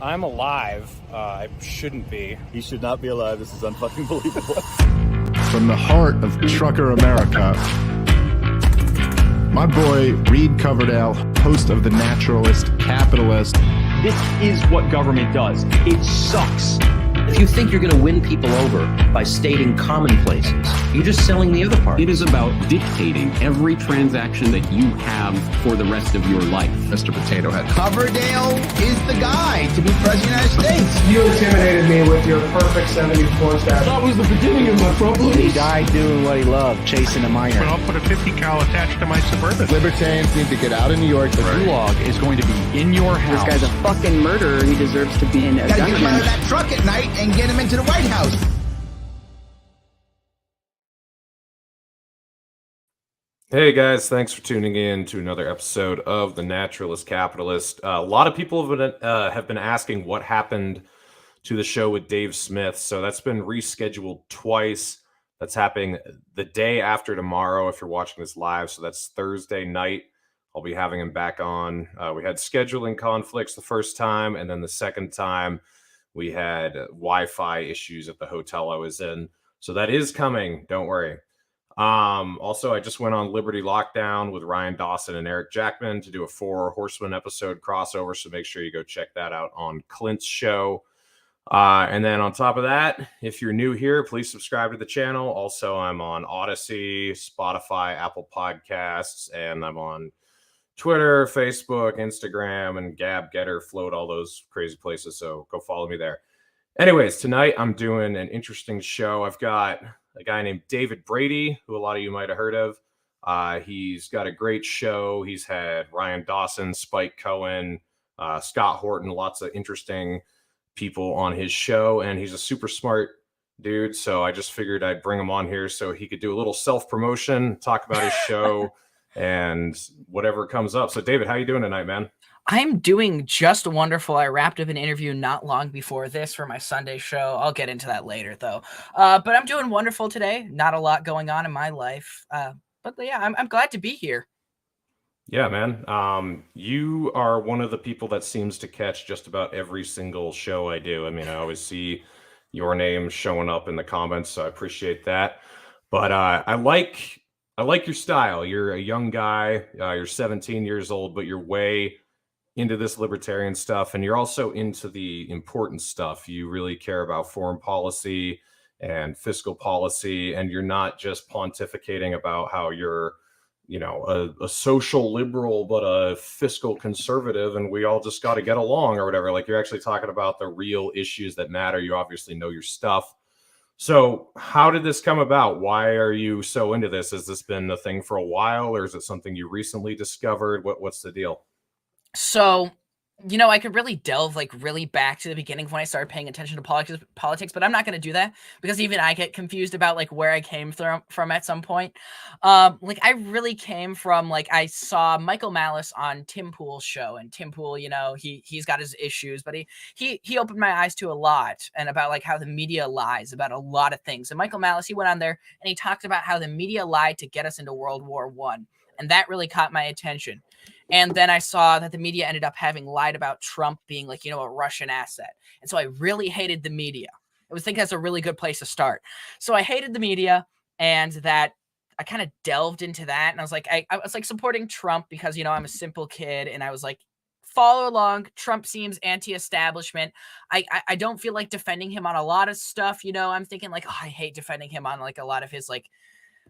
I'm alive. I shouldn't be. He should not be alive. This is unfucking believable. From the heart of trucker America, my boy Reed Coverdale, host of The Naturalist Capitalist. This is what government does. It sucks. If you think you're going to win people over by stating commonplaces, you're just selling the other part. It is about dictating every transaction that you have for the rest of your life. Mr. Potato Head. Coverdale is the guy to be president of the United States. You intimidated me with your perfect 74 stat. That was the beginning of my problems. He died doing what he loved, chasing a minor. But I'll put a 50 cal attached to my Suburban. Libertarians need to get out of New York. The gulag is going to be in your house. This guy's a fucking murderer. He deserves to be in a Gotta get him out of that truck at night and get him into the White House. Hey guys, thanks for tuning in to another episode of The Naturalist Capitalist. A lot of people have been asking what happened to the show with Dave Smith. So that's been rescheduled twice. That's happening the day after tomorrow if you're watching this live. So that's Thursday night. I'll be having him back on. We had scheduling conflicts the first time, and then the second time we had Wi-Fi issues at the hotel I was in. So that is coming. Don't worry. Also, I just went on Liberty Lockdown with Ryan Dawson and Eric Jackman to do a 4 Horsemen episode crossover. So make sure you go check that out on Clint's show. And then on top of that, if you're new here, please subscribe to the channel. Also, I'm on Odyssey, Spotify, Apple Podcasts, and I'm on Twitter, Facebook, Instagram, and Gab, Getter, Float, all those crazy places. So go follow me there. Anyways, tonight I'm doing an interesting show. I've got a guy named David Brady, who a lot of you might have heard of. He's got a great show. He's had Ryan Dawson, Spike Cohen, Scott Horton, lots of interesting people on his show. And he's a super smart dude. So I just figured I'd bring him on here so he could do a little self-promotion, talk about his show and whatever comes up. So David, how you doing tonight, man? I'm doing just wonderful. I wrapped up an interview not long before this for my Sunday show. I'll get into that later, though. But I'm doing wonderful today. Not a lot going on in my life. But yeah, I'm glad to be here. Yeah, man. You are one of the people that seems to catch just about every single show I do. I mean, I always see your name showing up in the comments, so I appreciate that. But I like your style. You're a young guy. You're 17 years old, but you're way into this libertarian stuff, and you're also into the important stuff. You really care about foreign policy and fiscal policy, and you're not just pontificating about how you're, you know, a social liberal but a fiscal conservative and we all just got to get along or whatever. Like, you're actually talking about the real issues that matter. You obviously know your stuff. So how did this come about? Why are you so into this? Has this been a thing for a while, or is it something you recently discovered? What's the deal? So, you know, I could really delve really back to the beginning of when I started paying attention to politics, but I'm not going to do that because even I get confused about where I came from at some point. I really came from I saw Michael Malice on Tim Pool's show, and Tim Pool, you know, he's got his issues, but he opened my eyes to a lot and about how the media lies about a lot of things. And Michael Malice, he went on there and he talked about how the media lied to get us into World War I. And that really caught my attention. And then I saw that the media ended up having lied about Trump being a Russian asset. And so I really hated the media. I would think that's a really good place to start. So I hated the media, and that I kind of delved into that. And I was I was supporting Trump because, you know, I'm a simple kid, and I was follow along. Trump seems anti-establishment. I don't feel like defending him on a lot of stuff. You know, I'm thinking oh, I hate defending him on a lot of his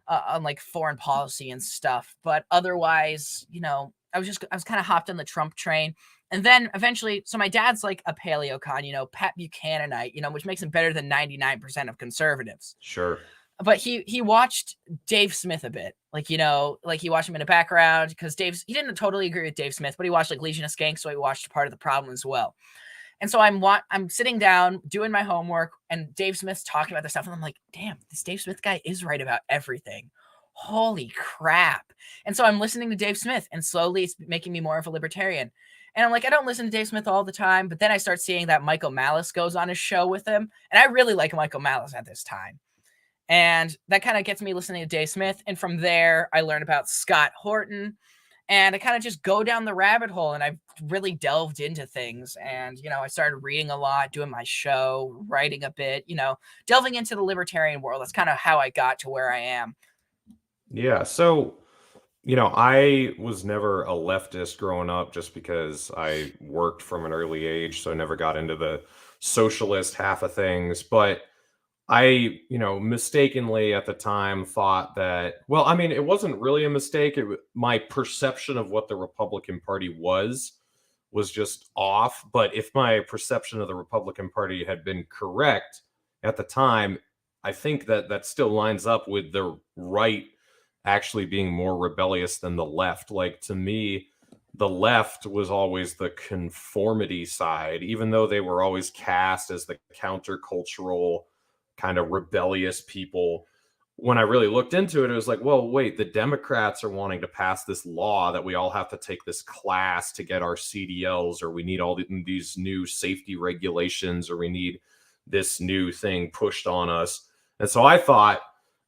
on foreign policy and stuff. But otherwise, you know, I was kind of hopped on the Trump train. And then eventually, so my dad's a paleocon, you know, Pat Buchananite, you know, which makes him better than 99% of conservatives. Sure. But he watched Dave Smith a bit. You know, he watched him in the background because he didn't totally agree with Dave Smith, but he watched Legion of Skanks, so he watched Part of the Problem as well. And so I'm sitting down doing my homework, and Dave Smith's talking about this stuff, and I'm damn, this Dave Smith guy is right about everything. Holy crap. And so I'm listening to Dave Smith, and slowly it's making me more of a libertarian. And I'm I don't listen to Dave Smith all the time, but then I start seeing that Michael Malice goes on his show with him, and I really like Michael Malice at this time. And that kind of gets me listening to Dave Smith. And from there, I learned about Scott Horton. And I kind of just go down the rabbit hole, and I've really delved into things. And, I started reading a lot, doing my show, writing a bit, delving into the libertarian world. That's kind of how I got to where I am. Yeah. So, I was never a leftist growing up just because I worked from an early age. So I never got into the socialist half of things. But I, mistakenly at the time thought that, well, I mean, it wasn't really a mistake. My perception of what the Republican Party was just off. But if my perception of the Republican Party had been correct at the time, I think that still lines up with the right actually being more rebellious than the left. Like, to me, the left was always the conformity side, even though they were always cast as the countercultural kind of rebellious people. When I really looked into it, it was like, well, wait, the Democrats are wanting to pass this law that we all have to take this class to get our CDLs, or we need all these new safety regulations, or we need this new thing pushed on us. And so I thought,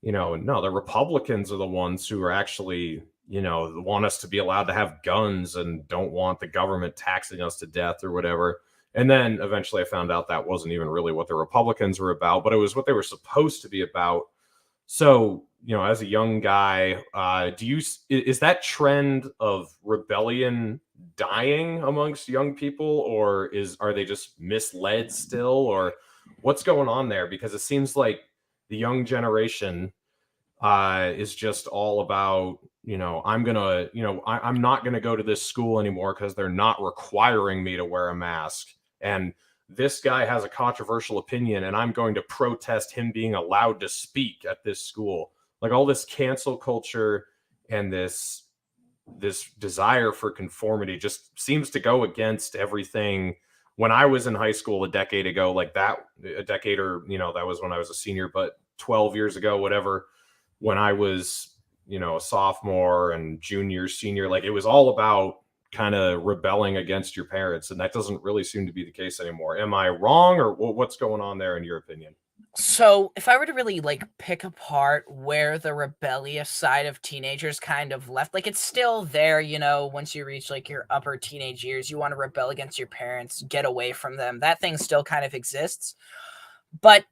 no, the Republicans are the ones who are actually, want us to be allowed to have guns and don't want the government taxing us to death or whatever. And then eventually I found out that wasn't even really what the Republicans were about, but it was what they were supposed to be about. So, as a young guy, is that trend of rebellion dying amongst young people, or are they just misled still, or what's going on there? Because it seems like the young generation is just all about, I'm not gonna go to this school anymore because they're not requiring me to wear a mask. And this guy has a controversial opinion, and I'm going to protest him being allowed to speak at this school. Like, all this cancel culture and this desire for conformity just seems to go against everything. When I was in high school a decade ago, like that, a decade, or, that was when I was a senior, but 12 years ago, whatever, when I was, a sophomore and junior, senior, like, it was all about kind of rebelling against your parents, and that doesn't really seem to be the case anymore. Am I wrong, or what's going on there in your opinion? So if I were to really pick apart where the rebellious side of teenagers kind of left, it's still there, once you reach your upper teenage years, you want to rebel against your parents, get away from them. That thing still kind of exists. But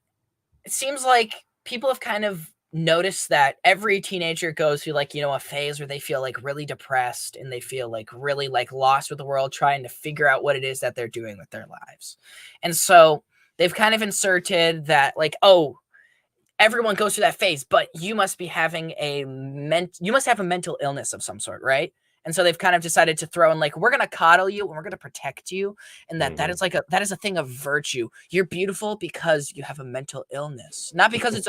it seems like people have kind of noticed that every teenager goes through a phase where they feel really depressed, and they feel really lost with the world, trying to figure out what it is that they're doing with their lives. And so they've kind of inserted that oh, everyone goes through that phase, but you must be having you must have a mental illness of some sort, right? And so they've kind of decided to throw in we're going to coddle you and we're going to protect you, and that is that is a thing of virtue. You're beautiful because you have a mental illness, not because it's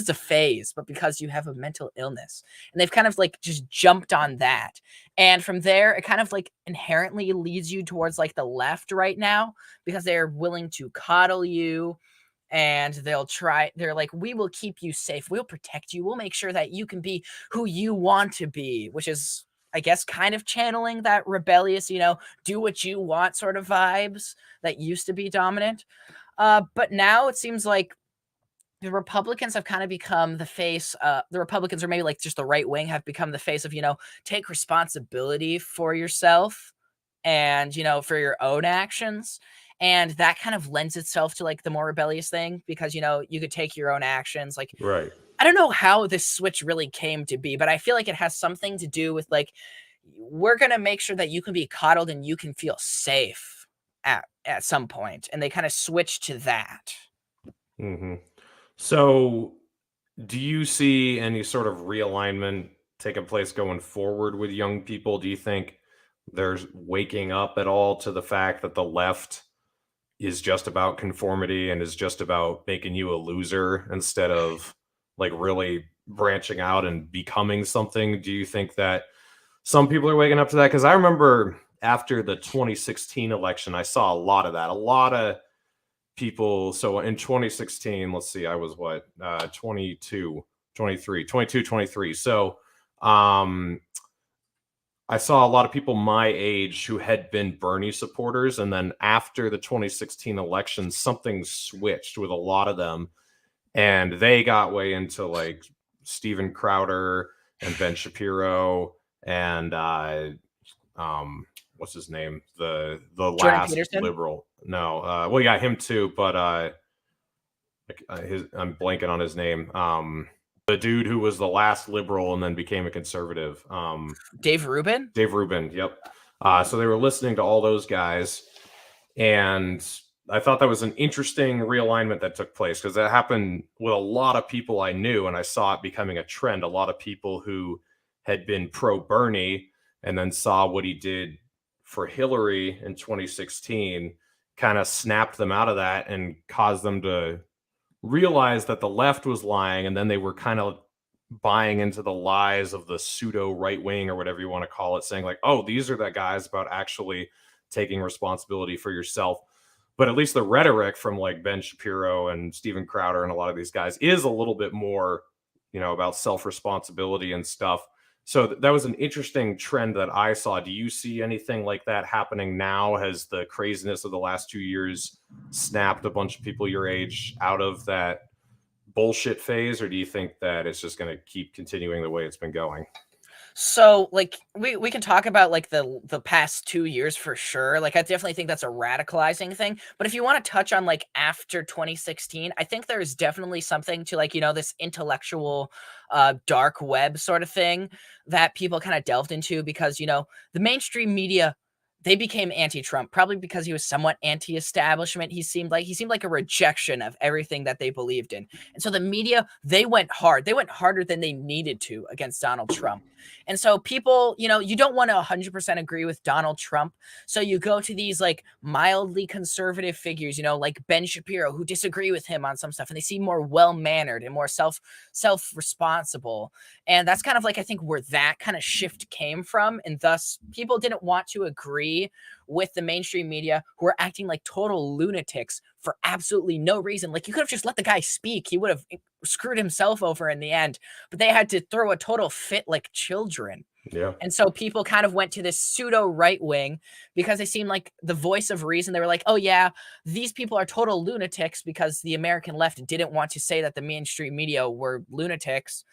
a phase, but because you have a mental illness. And they've kind of just jumped on that, and from there it kind of inherently leads you towards the left right now, because they're willing to coddle you. And they're like, we will keep you safe, we'll protect you, we'll make sure that you can be who you want to be, which is, I guess, kind of channeling that rebellious, do what you want sort of vibes that used to be dominant. But now it seems like the Republicans have kind of become the face. The Republicans, or maybe just the right wing, have become the face of, take responsibility for yourself and, for your own actions. And that kind of lends itself to the more rebellious thing, because, you could take your own actions. Right. I don't know how this switch really came to be, but I feel like it has something to do with we're going to make sure that you can be coddled and you can feel safe at some point. And they kind of switched to that. Mm-hmm. So do you see any sort of realignment taking place going forward with young people? Do you think there's waking up at all to the fact that the left is just about conformity and is just about making you a loser instead of really branching out and becoming something? Do you think that some people are waking up to that? Because I remember after the 2016 election, I saw a lot of that. A lot of people. So in 2016, let's see, I was 22, 23. So I saw a lot of people my age who had been Bernie supporters. And then after the 2016 election, something switched with a lot of them. And they got way into Steven Crowder and Ben Shapiro and what's his name? The Jordan last Peterson? liberal. No, well, yeah, him too, but I'm blanking on his name. The dude who was the last liberal and then became a conservative. Dave Rubin? Dave Rubin, yep. So they were listening to all those guys, and I thought that was an interesting realignment that took place, because that happened with a lot of people I knew, and I saw it becoming a trend. A lot of people who had been pro Bernie and then saw what he did for Hillary in 2016 kind of snapped them out of that and caused them to realize that the left was lying, and then they were kind of buying into the lies of the pseudo right wing, or whatever you want to call it, saying like, oh, these are the guys about actually taking responsibility for yourself. But at least the rhetoric from like Ben Shapiro and Steven Crowder and a lot of these guys is a little bit more, about self-responsibility and stuff. So that was an interesting trend that I saw. Do you see anything like that happening now? Has the craziness of the last 2 years snapped a bunch of people your age out of that bullshit phase, or do you think that it's just going to keep continuing the way it's been going? So, like, we can talk about, like, the past 2 years for sure. Like, I definitely think that's a radicalizing thing. But if you want to touch on, like, after 2016, I think there's definitely something to, like, this intellectual dark web sort of thing that people kind of delved into, because, the mainstream media, they became anti-Trump, probably because he was somewhat anti-establishment. He seemed like a rejection of everything that they believed in. And so the media, they went hard. They went harder than they needed to against Donald Trump. And so people, you don't want to 100% agree with Donald Trump. So you go to these like mildly conservative figures, like Ben Shapiro, who disagree with him on some stuff, and they seem more well-mannered and more self-responsible. And that's kind of like, I think, where that kind of shift came from. And thus people didn't want to agree with the mainstream media, who are acting like total lunatics for absolutely no reason. Like, you could have just let the guy speak. He would have screwed himself over in the end, but they had to throw a total fit like children. Yeah. And so people kind of went to this pseudo right wing because they seemed like the voice of reason. They were like, oh yeah, these people are total lunatics, because the American left didn't want to say that the mainstream media were lunatics.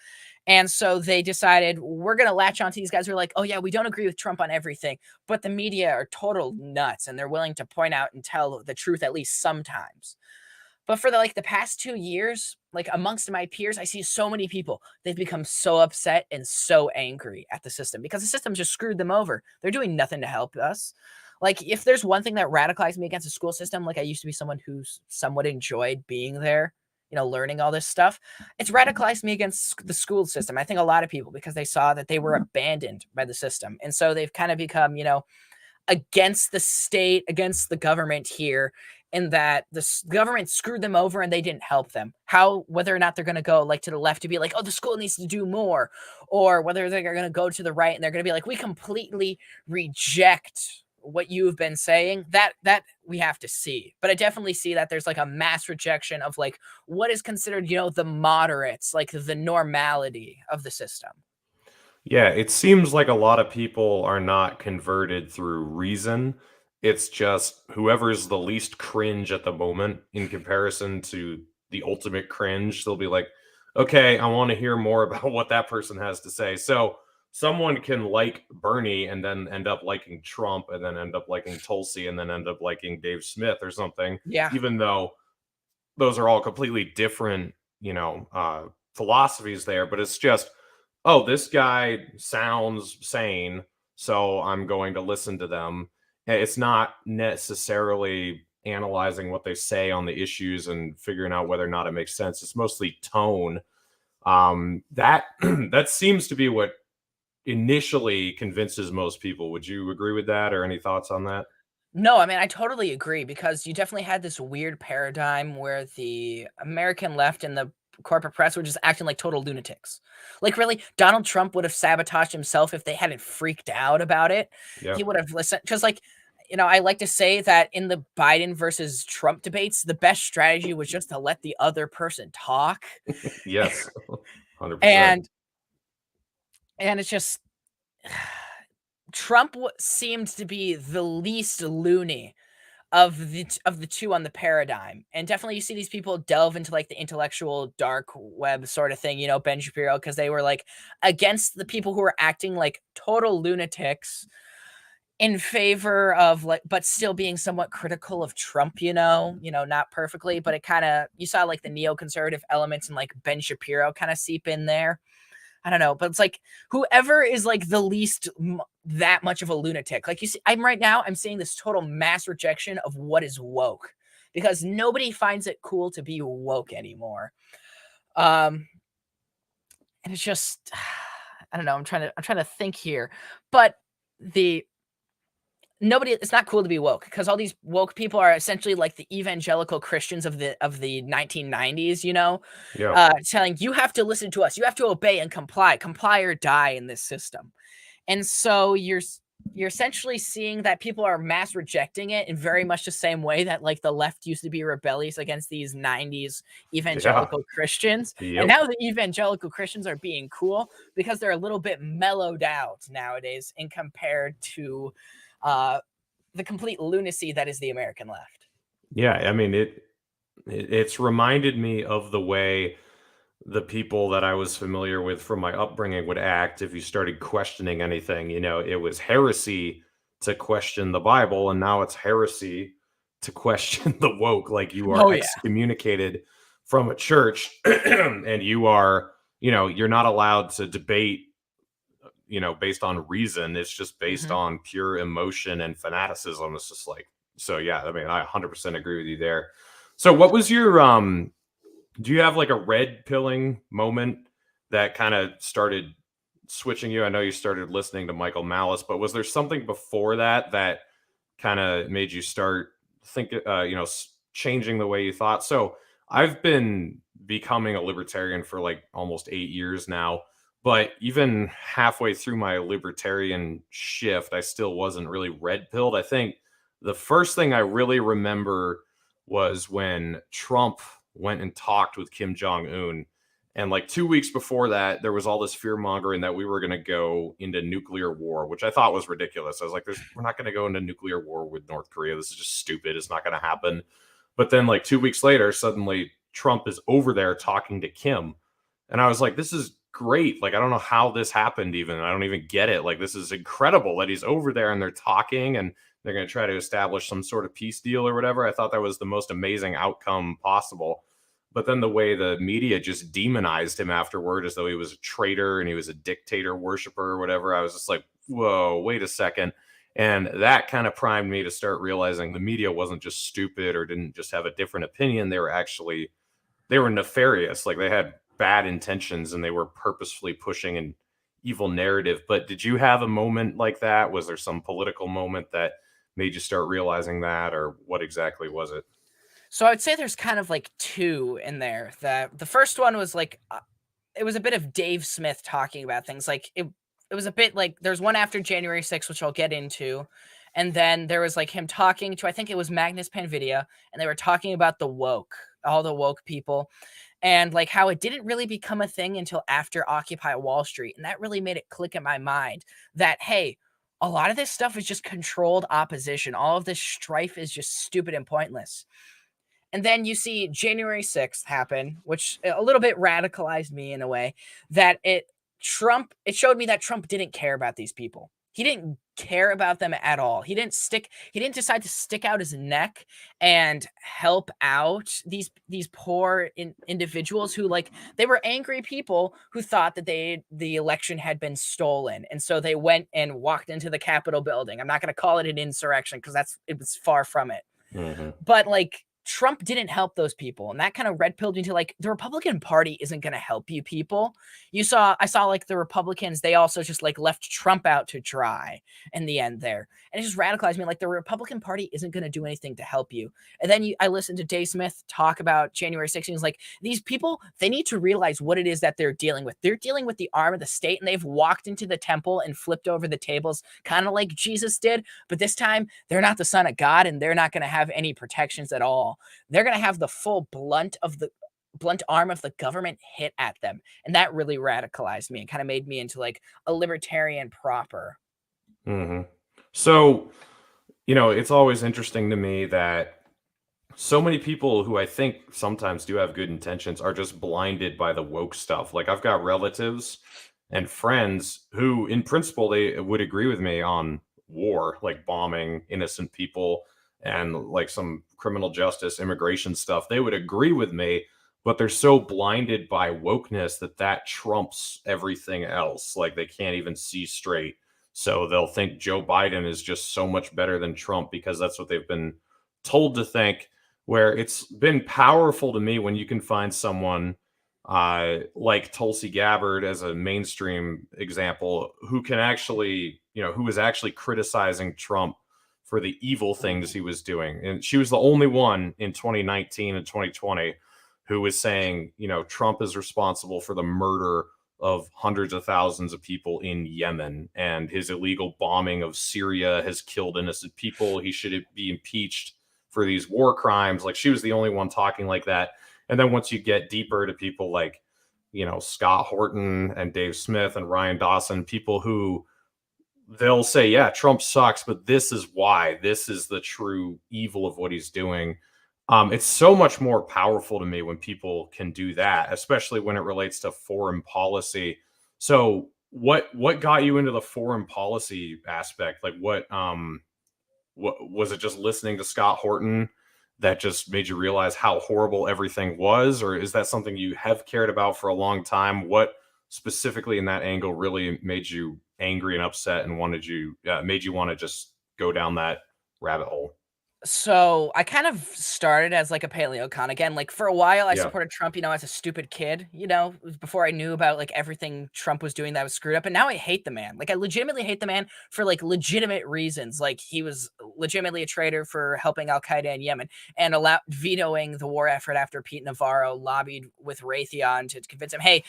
And so they decided, we're going to latch onto these guys who are like, oh yeah, we don't agree with Trump on everything, but the media are total nuts, and they're willing to point out and tell the truth at least sometimes. But for the past 2 years, like, amongst my peers, I see so many people, they've become so upset and so angry at the system because the system just screwed them over. They're doing nothing to help us. Like, if there's one thing that radicalized me against the school system, like, I used to be someone who somewhat enjoyed being there, learning all this stuff. It's radicalized me against the school system. I think a lot of people, because they saw that they were abandoned by the system. And so they've kind of become, against the state, against the government here, and that the government screwed them over and they didn't help them. Whether or not they're going to go like to the left to be like, oh, the school needs to do more, or whether they're going to go to the right and they're going to be like, we completely reject what you've been saying, that we have to see. But I definitely see that there's like a mass rejection of like what is considered, the moderates, like the normality of the system. Yeah, it seems like a lot of people are not converted through reason. It's just whoever's the least cringe at the moment in comparison to the ultimate cringe. They'll be like, okay, I want to hear more about what that person has to say. So someone can like Bernie and then end up liking Trump, and then end up liking Tulsi, and then end up liking Dave Smith or something. Yeah. Even though those are all completely different, philosophies there. But it's just, oh, this guy sounds sane, so I'm going to listen to them. It's not necessarily analyzing what they say on the issues and figuring out whether or not it makes sense. It's mostly tone. That seems to be what initially convinces most people. Would you agree with that, or any thoughts on that? No, I mean, I totally agree, because you definitely had this weird paradigm where the American left and the corporate press were just acting like total lunatics. Like, really, Donald Trump would have sabotaged himself if they hadn't freaked out about it. Yeah. He would have listened. Just like, I like to say that in the Biden versus Trump debates, the best strategy was just to let the other person talk. Yes. 100%. And it's just, Trump seemed to be the least loony of the two on the paradigm. And definitely you see these people delve into like the intellectual dark web sort of thing, you know, Ben Shapiro, because they were like against the people who were acting like total lunatics in favor of like, but still being somewhat critical of Trump, you know, not perfectly, but it kind of, you saw like the neoconservative elements and like Ben Shapiro kind of seep in there. I don't know, but it's like whoever is like the least that much of a lunatic. Like you see, I'm seeing this total mass rejection of what is woke because nobody finds it cool to be woke anymore. And it's just, I don't know. I'm trying to think here, but it's not cool to be woke because all these woke people are essentially like the evangelical Christians of the 1990s, you know, telling you have to listen to us, you have to obey and comply or die in this system. And so you're essentially seeing that people are mass rejecting it in very much the same way that like the left used to be rebellious against these 90s evangelical Christians. And now the evangelical Christians are being cool because they're a little bit mellowed out nowadays in compared to the complete lunacy that is the American left. Yeah, I mean, it's reminded me of the way the people that I was familiar with from my upbringing would act if you started questioning anything. You know, it was heresy to question the Bible, and now it's heresy to question the woke. Like you are excommunicated from a church, and you are, you know, you're not allowed to debate, you know, based on reason. It's just based on pure emotion and fanaticism. It's just like, so yeah, I mean, I 100% agree with you there. So what was your, do you have like a red pilling moment that kind of started switching you? I know you started listening to Michael Malice, but was there something before that that kind of made you start thinking, you know, changing the way you thought? So I've been becoming a libertarian for like almost 8 years now. But even halfway through my libertarian shift, I still wasn't really red pilled. I think the first thing I really remember was when Trump went and talked with Kim Jong-un. And like 2 weeks before that, there was all this fear mongering that we were going to go into nuclear war, which I thought was ridiculous. I was like, we're not going to go into nuclear war with North Korea. This is just stupid. It's not going to happen. But then like 2 weeks later, suddenly Trump is over there talking to Kim. And I was like, this is great. Like, I don't know how this happened even. I don't even get it. Like, this is incredible that he's over there and they're talking and they're going to try to establish some sort of peace deal or whatever. I thought that was the most amazing outcome possible. But then the way the media just demonized him afterward as though he was a traitor and he was a dictator worshiper or whatever, I was just like, whoa, wait a second. And that kind of primed me to start realizing the media wasn't just stupid or didn't just have a different opinion. They were nefarious. Like they had bad intentions and they were purposefully pushing an evil narrative. But did you have a moment like that? Was there some political moment that made you start realizing that, or what exactly was it? So I would say there's kind of like two in there. The first one was like, it was a bit of Dave Smith talking about things. Like it was a bit like, there's one after January 6th, which I'll get into. And then there was like him talking to, I think it was Magnus Panvidia, and they were talking about all the woke people. And like how it didn't really become a thing until after Occupy Wall Street. And that really made it click in my mind that, hey, a lot of this stuff is just controlled opposition. All of this strife is just stupid and pointless. And then you see January 6th happen, which a little bit radicalized me in a way that it showed me that Trump didn't care about these people. He didn't care about them at all. He didn't decide to stick out his neck and help out these poor individuals who, like, they were angry people who thought that the election had been stolen. And so they went and walked into the Capitol building. I'm not going to call it an insurrection because it was far from it. Mm-hmm. But like, Trump didn't help those people. And that kind of red pilled me to like, the Republican Party isn't going to help you people. I saw like the Republicans, they also just like left Trump out to dry in the end there. And it just radicalized me. Like, the Republican Party isn't going to do anything to help you. And then I listened to Dave Smith talk about January 16th. Like, these people, they need to realize what it is that they're dealing with. They're dealing with the arm of the state, and they've walked into the temple and flipped over the tables, kind of like Jesus did. But this time, they're not the son of God, and they're not going to have any protections at all. They're going to have the full blunt arm of the government hit at them. And that really radicalized me and kind of made me into like a libertarian proper. Mm-hmm. So, it's always interesting to me that so many people who I think sometimes do have good intentions are just blinded by the woke stuff. Like, I've got relatives and friends who, in principle, they would agree with me on war, like bombing innocent people and like some criminal justice, immigration stuff. They would agree with me, but they're so blinded by wokeness that trumps everything else. Like, they can't even see straight. So they'll think Joe Biden is just so much better than Trump because that's what they've been told to think, where it's been powerful to me when you can find someone like Tulsi Gabbard as a mainstream example who can actually, who was actually criticizing Trump for the evil things he was doing. And she was the only one in 2019 and 2020 who was saying, Trump is responsible for the murder of hundreds of thousands of people in Yemen, and his illegal bombing of Syria has killed innocent people. He should be impeached for these war crimes. Like, she was the only one talking like that. And then once you get deeper to people like, Scott Horton and Dave Smith and Ryan Dawson, people who they'll say, yeah, Trump sucks, but this is why. This is the true evil of what he's doing. It's so much more powerful to me when people can do that, especially when it relates to foreign policy. So what got you into the foreign policy aspect? Like, what was it, just listening to Scott Horton that just made you realize how horrible everything was? Or is that something you have cared about for a long time? What specifically in that angle really made you angry and upset and made you want to just go down that rabbit hole? So I kind of started as like a paleocon again. Like, for a while, I supported Trump, as a stupid kid, before I knew about like everything Trump was doing that was screwed up. And now I hate the man. Like, I legitimately hate the man for like legitimate reasons. Like, he was legitimately a traitor for helping Al Qaeda in Yemen and vetoing the war effort after Pete Navarro lobbied with Raytheon to convince him, hey,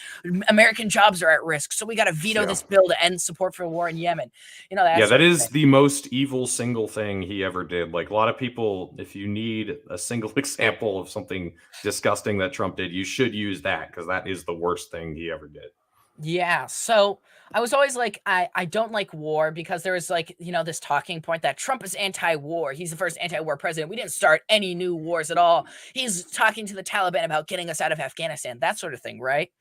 American jobs are at risk, so we got to veto this bill to end support for the war in Yemen. That is the most evil single thing he ever did. Like, a lot of people, if you need a single example of something disgusting that Trump did, you should use that, because that is the worst thing he ever did. Yeah, so I was always like, I don't like war, because there was like, this talking point that Trump is anti-war. He's the first anti-war president. We didn't start any new wars at all. He's talking to the Taliban about getting us out of Afghanistan, that sort of thing, right?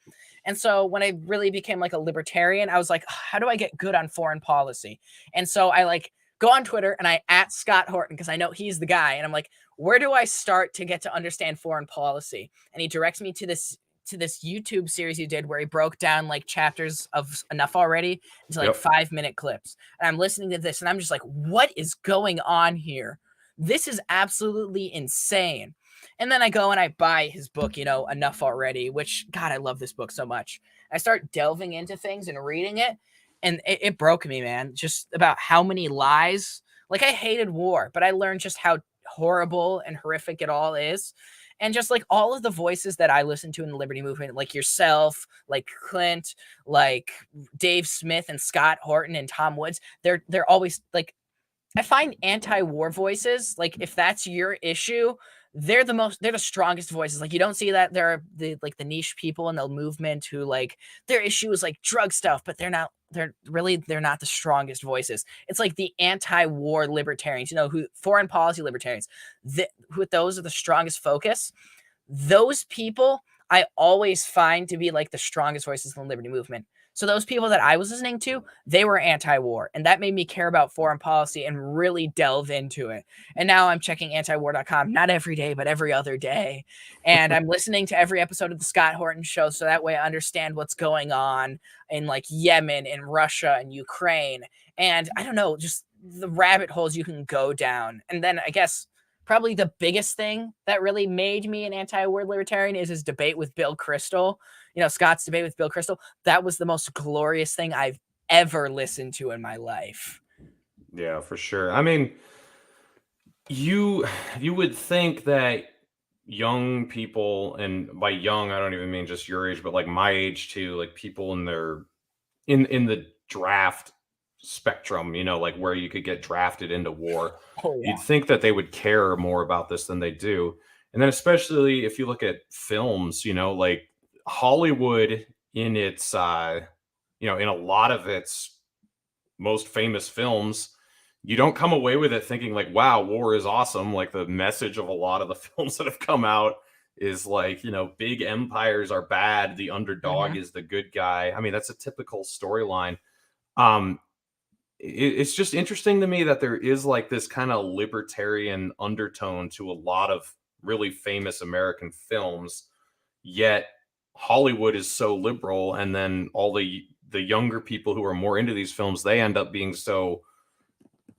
And so when I really became like a libertarian, I was like, how do I get good on foreign policy? And so I like go on Twitter and I @ Scott Horton, because I know he's the guy. And I'm like, where do I start to get to understand foreign policy? And he directs me to this YouTube series he did where he broke down like chapters of Enough Already into like 5-minute clips. And I'm listening to this and I'm just like, what is going on here? This is absolutely insane. And then I go and I buy his book, Enough Already, which, God, I love this book so much. I start delving into things and reading it, and it broke me, man, just about how many lies. Like, I hated war, but I learned just how horrible and horrific it all is. And just like all of the voices that I listen to in the liberty movement, like yourself, like Clint, like Dave Smith and Scott Horton and Tom Woods, they're always like, I find anti-war voices, like, if that's your issue, they're the strongest voices. Like, you don't see that there are the niche people in the movement who like their issue is like drug stuff, but they're not the strongest voices. It's like the anti-war libertarians, who foreign policy libertarians, those are the strongest focus. Those people I always find to be like the strongest voices in the liberty movement. So those people that I was listening to, they were anti-war, and that made me care about foreign policy and really delve into it. And now I'm checking antiwar.com, not every day, but every other day. And I'm listening to every episode of the Scott Horton show, so that way I understand what's going on in like Yemen and Russia and Ukraine. And I don't know, just the rabbit holes you can go down. And then I guess probably the biggest thing that really made me an anti-war libertarian is his debate with Bill Kristol. Scott's debate with Bill Kristol. That was the most glorious thing I've ever listened to in my life. Yeah, for sure. I mean, you would think that young people, and by young, I don't even mean just your age, but like my age too, like people in the draft spectrum, like where you could get drafted into war. You'd think that they would care more about this than they do. And then especially if you look at films, like Hollywood in its in a lot of its most famous films, you don't come away with it thinking like, wow, war is awesome. Like the message of a lot of the films that have come out is like, you know, big empires are bad. The underdog is the good guy. I mean, that's a typical storyline. It's just interesting to me that there is like this kind of libertarian undertone to a lot of really famous American films, yet Hollywood is so liberal, and then all the younger people who are more into these films, they end up being so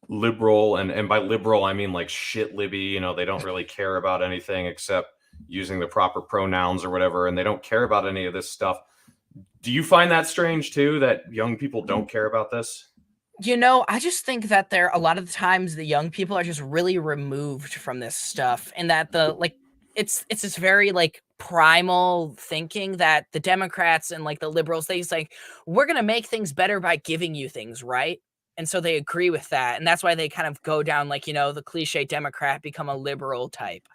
liberal, and by liberal I mean like shit libby, you know, they don't really care about anything except using the proper pronouns or whatever, and they don't care about any of this stuff. Do you find that strange too, that young people don't care about this? You know, I just think that a lot of the times the young people are just really removed from this stuff, and that it's this very like primal thinking that the Democrats and like the liberals, they just like, we're gonna make things better by giving you things, right? And so they agree with that, and that's why they kind of go down like, you know, the cliche Democrat become a liberal type.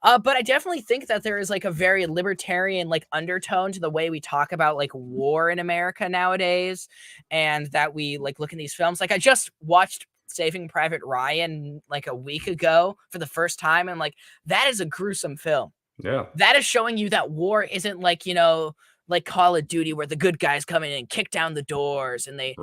But I definitely think that there is like a very libertarian like undertone to the way we talk about like war in America nowadays, and that we like look in these films. Like I just watched Saving Private Ryan like a week ago for the first time, and like that is a gruesome film. Yeah. That is showing you that war isn't like, you know, like Call of Duty where the good guys come in and kick down the doors and they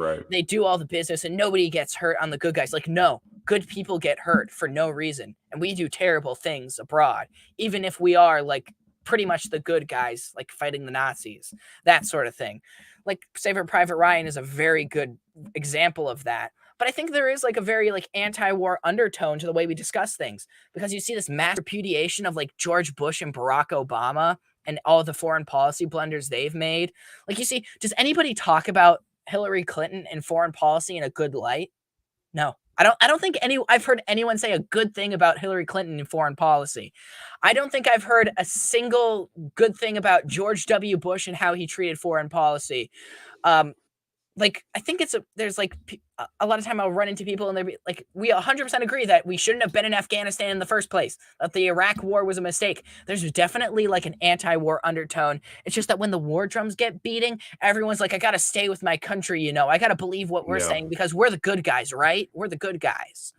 do all the business and nobody gets hurt on the good guys. Like, no, good people get hurt for no reason. And we do terrible things abroad, even if we are like pretty much the good guys, like fighting the Nazis, that sort of thing. Like Saving Private Ryan is a very good example of that. But I think there is like a very like anti-war undertone to the way we discuss things, because you see this mass repudiation of like George Bush and Barack Obama and all the foreign policy blunders they've made. Like, you see, does anybody talk about Hillary Clinton and foreign policy in a good light? No. I don't think I've heard anyone say a good thing about Hillary Clinton in foreign policy. I don't think I've heard a single good thing about George W. Bush and how he treated foreign policy. Like, I think there's like a lot of time I'll run into people and they'll be like, we 100% agree that we shouldn't have been in Afghanistan in the first place, that the Iraq war was a mistake. There's definitely like an anti-war undertone. It's just that when the war drums get beating, everyone's like, I got to stay with my country. You know, I got to believe what we're saying because we're the good guys, right? We're the good guys.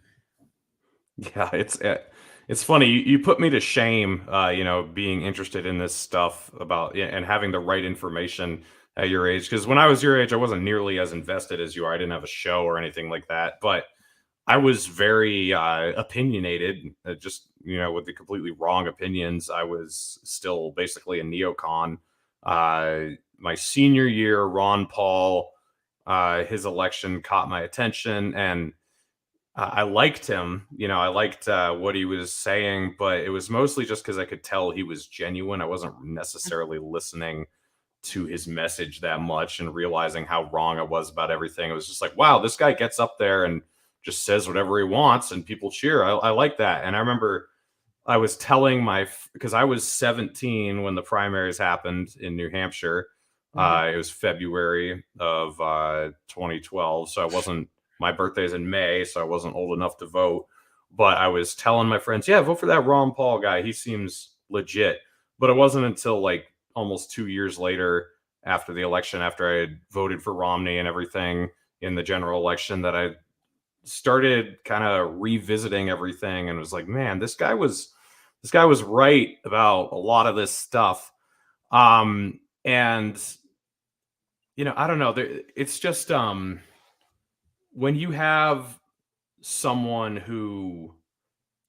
Yeah, it's funny. You put me to shame, you know, being interested in this stuff about and having the right information at your age, because when I was your age, I wasn't nearly as invested as you are. I didn't have a show or anything like that, but I was very opinionated, just, you know, with the completely wrong opinions. I was still basically a neocon. My senior year, Ron Paul, his election caught my attention, and I liked him. You know, I liked what he was saying, but it was mostly just because I could tell he was genuine. I wasn't necessarily listening to his message that much and realizing how wrong I was about everything. It was just like, wow, this guy gets up there and just says whatever he wants and people cheer. I like that. And I remember I was telling because I was 17 when the primaries happened in New Hampshire. It was February of 2012. So my birthday's in May, so I wasn't old enough to vote. But I was telling my friends, yeah, vote for that Ron Paul guy. He seems legit. But it wasn't until like almost 2 years later, after the election, after I had voted for Romney and everything in the general election, that I started kind of revisiting everything and was like, man, this guy was right about a lot of this stuff. And you know, I don't know, it's just when you have someone who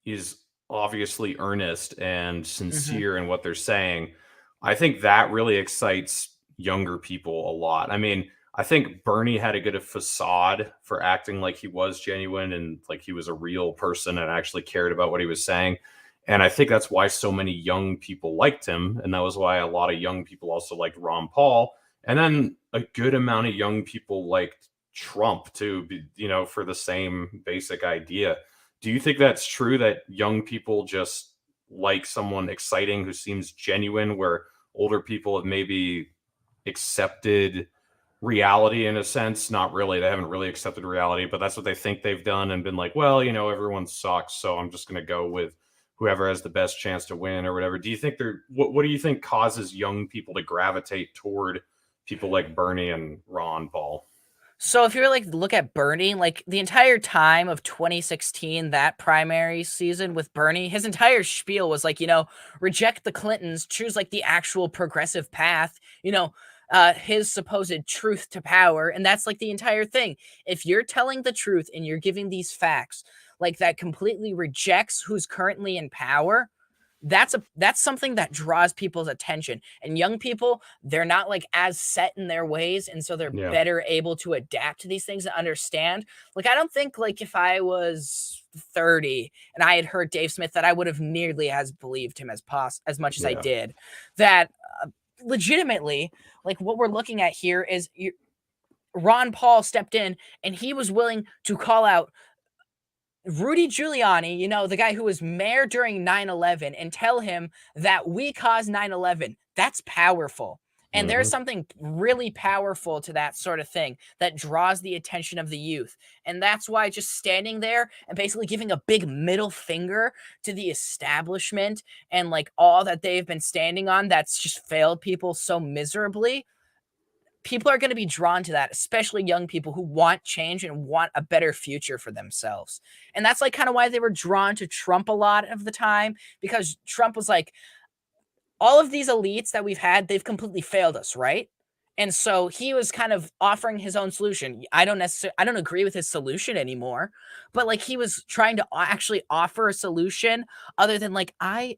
is obviously earnest and sincere in what they're saying, I think that really excites younger people a lot. I mean, I think Bernie had a good facade for acting like he was genuine and like he was a real person and actually cared about what he was saying. And I think that's why so many young people liked him. And that was why a lot of young people also liked Ron Paul. And then a good amount of young people liked Trump too, you know, for the same basic idea. Do you think that's true, that young people just like someone exciting who seems genuine, where older people have maybe accepted reality in a sense? Not really. They haven't really accepted reality, but that's what they think they've done and been like, well, you know, everyone sucks, so I'm just going to go with whoever has the best chance to win or whatever. Do you think what do you think causes young people to gravitate toward people like Bernie and Ron Paul? So if you're like look at Bernie, like the entire time of 2016, that primary season with Bernie, his entire spiel was like, reject the Clintons, choose like the actual progressive path, his supposed truth to power. And that's like the entire thing. If you're telling the truth and you're giving these facts like that completely rejects who's currently in power, that's something that draws people's attention. And young people, they're not like as set in their ways, and so they're better able to adapt to these things and understand. Like I don't think like if I was 30 and I had heard Dave Smith that I would have nearly as believed him as much as I did. That legitimately, like what we're looking at here is Ron Paul stepped in and he was willing to call out Rudy Giuliani, the guy who was mayor during 9/11, and tell him that we caused 9/11. That's powerful. And there's something really powerful to that sort of thing that draws the attention of the youth. And that's why just standing there and basically giving a big middle finger to the establishment and like all that they've been standing on that's just failed people so miserably, people are going to be drawn to that, especially young people who want change and want a better future for themselves. And that's like kind of why they were drawn to Trump a lot of the time, because Trump was like, all of these elites that we've had, they've completely failed us, right? And so he was kind of offering his own solution. I don't agree with his solution anymore, but like he was trying to actually offer a solution other than like, I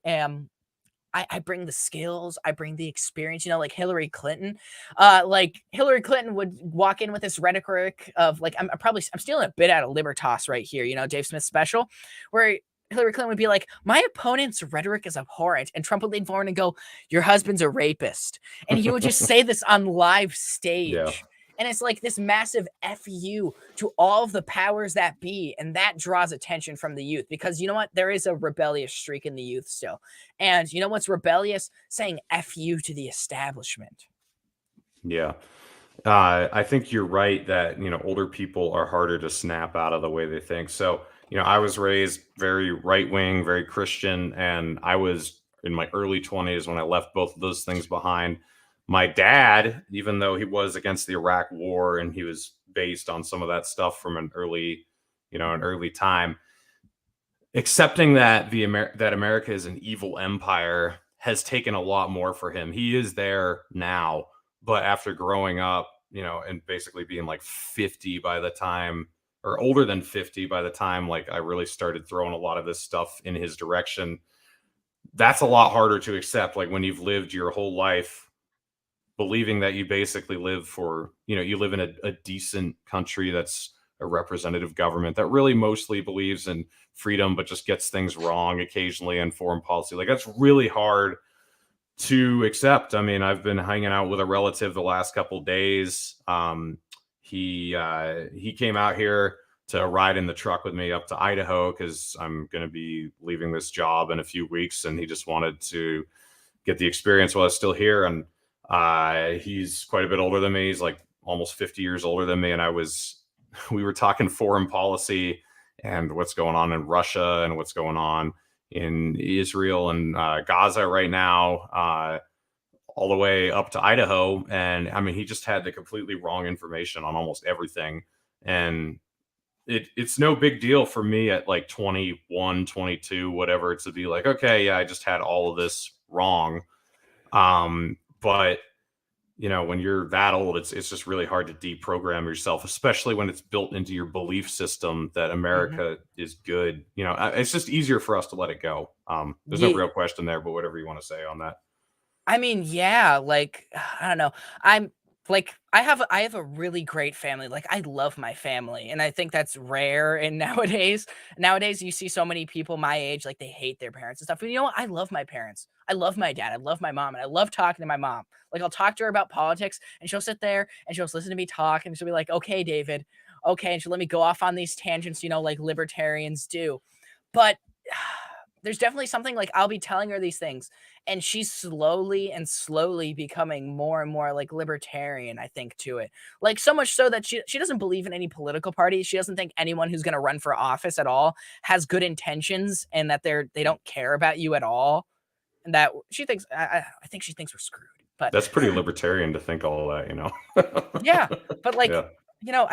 bring the skills, I bring the experience, like Hillary Clinton. Like Hillary Clinton would walk in with this rhetoric of like, I'm stealing a bit out of Libertas right here, Dave Smith's special, where Hillary Clinton would be like, my opponent's rhetoric is abhorrent. And Trump would lean forward and go, your husband's a rapist. And he would just say this on live stage. Yeah. And it's like this massive FU to all of the powers that be. And that draws attention from the youth because you know what? There is a rebellious streak in the youth still. And you know what's rebellious? Saying FU to the establishment. Yeah. I think you're right that, older people are harder to snap out of the way they think. So, I was raised very right-wing, very Christian, and I was in my early 20s when I left both of those things behind. My dad, even though he was against the Iraq War and he was based on some of that stuff from an early time, accepting that that America is an evil empire has taken a lot more for him. He is there now, but after growing up, and basically being like 50 by the time, or older than 50 by the time like I really started throwing a lot of this stuff in his direction, that's a lot harder to accept. Like when you've lived your whole life believing that you basically live for, you live in a decent country that's a representative government that really mostly believes in freedom, but just gets things wrong occasionally in foreign policy. Like that's really hard to accept. I mean, I've been hanging out with a relative the last couple days. He came out here to ride in the truck with me up to Idaho because I'm going to be leaving this job in a few weeks, and he just wanted to get the experience while I was still here. And he's quite a bit older than me. He's like almost 50 years older than me. And we were talking foreign policy and what's going on in Russia and what's going on in Israel and Gaza right now, all the way up to Idaho. And I mean, he just had the completely wrong information on almost everything. And it's no big deal for me at like 21, 22, whatever, to be like, okay, yeah, I just had all of this wrong. But when you're that old, it's just really hard to deprogram yourself, especially when it's built into your belief system that America is good. It's just easier for us to let it go. There's no real question there, but whatever you want to say on that. I mean, yeah, like, I don't know. I'm like, I have a really great family. Like, I love my family. And I think that's rare. And nowadays you see so many people my age, like they hate their parents and stuff. But you know what? I love my parents. I love my dad. I love my mom. And I love talking to my mom. Like I'll talk to her about politics and she'll sit there and she'll listen to me talk. And she'll be like, okay, David. Okay. And she'll let me go off on these tangents, like libertarians do. But there's definitely something like I'll be telling her these things and she's slowly becoming more and more like libertarian, I think, to it. Like so much so that she doesn't believe in any political party. She doesn't think anyone who's going to run for office at all has good intentions and that they don't care about you at all. And that she thinks, I think she thinks we're screwed. But that's pretty libertarian to think all of that, Yeah. But like, you know,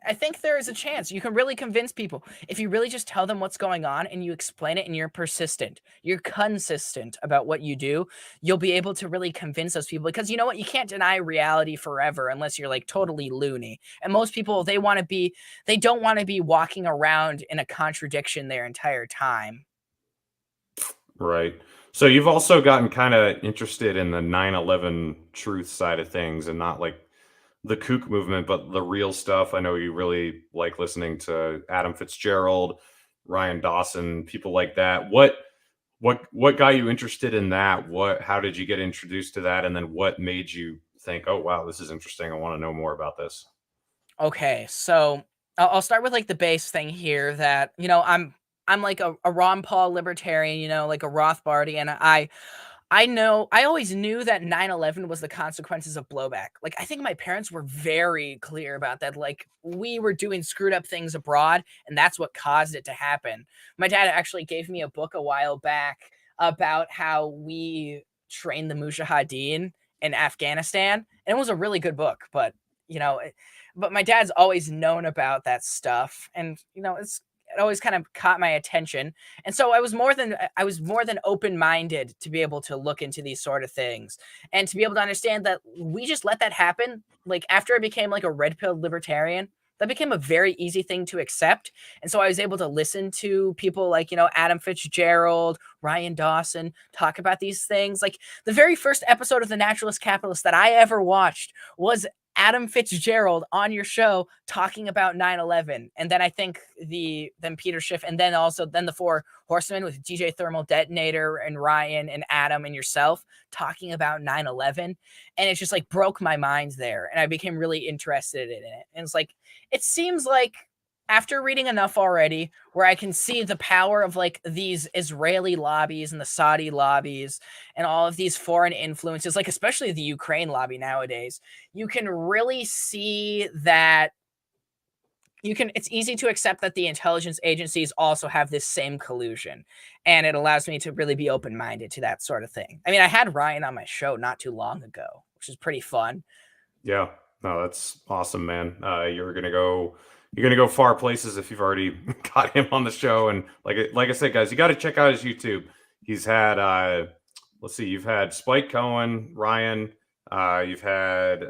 I think there is a chance you can really convince people if you really just tell them what's going on and you explain it and you're persistent, you're consistent about what you do, you'll be able to really convince those people because you know what? You can't deny reality forever unless you're like totally loony. And most people, they don't want to be walking around in a contradiction their entire time. Right. So you've also gotten kind of interested in the 9/11 truth side of things and not like the kook movement, but the real stuff. I know you really like listening to Adam Fitzgerald, Ryan Dawson, people like that. What got you interested in that? How did you get introduced to that? And then what made you think, oh wow, this is interesting. I want to know more about this. Okay, so I'll start with like the base thing here that, you know, I'm like a Ron Paul libertarian, you know, like a Rothbardian. I always knew that 9/11 was the consequences of blowback. Like, I think my parents were very clear about that. Like, we were doing screwed up things abroad, and that's what caused it to happen. My dad actually gave me a book a while back about how we trained the Mujahideen in Afghanistan, and it was a really good book. But you know, but my dad's always known about that stuff, and you know, it always kind of caught my attention. And so I was more than open-minded to be able to look into these sort of things and to be able to understand that we just let that happen. Like after I became like a red-pilled libertarian, that became a very easy thing to accept. And so I was able to listen to people like, you know, Adam Fitzgerald, Ryan Dawson talk about these things. Like the very first episode of The Naturalist Capitalist that I ever watched was Adam Fitzgerald on your show talking about 9/11. And then I think then Peter Schiff, and then the Four Horsemen with DJ Thermal Detonator and Ryan and Adam and yourself talking about 9/11. And it just like broke my mind there. And I became really interested in it. And it's like, it seems like after reading enough already, where I can see the power of like these Israeli lobbies and the Saudi lobbies and all of these foreign influences, like especially the Ukraine lobby nowadays, you can really see that it's easy to accept that the intelligence agencies also have this same collusion. And it allows me to really be open-minded to that sort of thing. I mean, I had Ryan on my show not too long ago, which is pretty fun. Yeah, no, that's awesome, man. You're gonna go far places if you've already got him on the show. And like I said, guys, you got to check out his YouTube. He's had let's see, you've had Spike Cohen, Ryan, you've had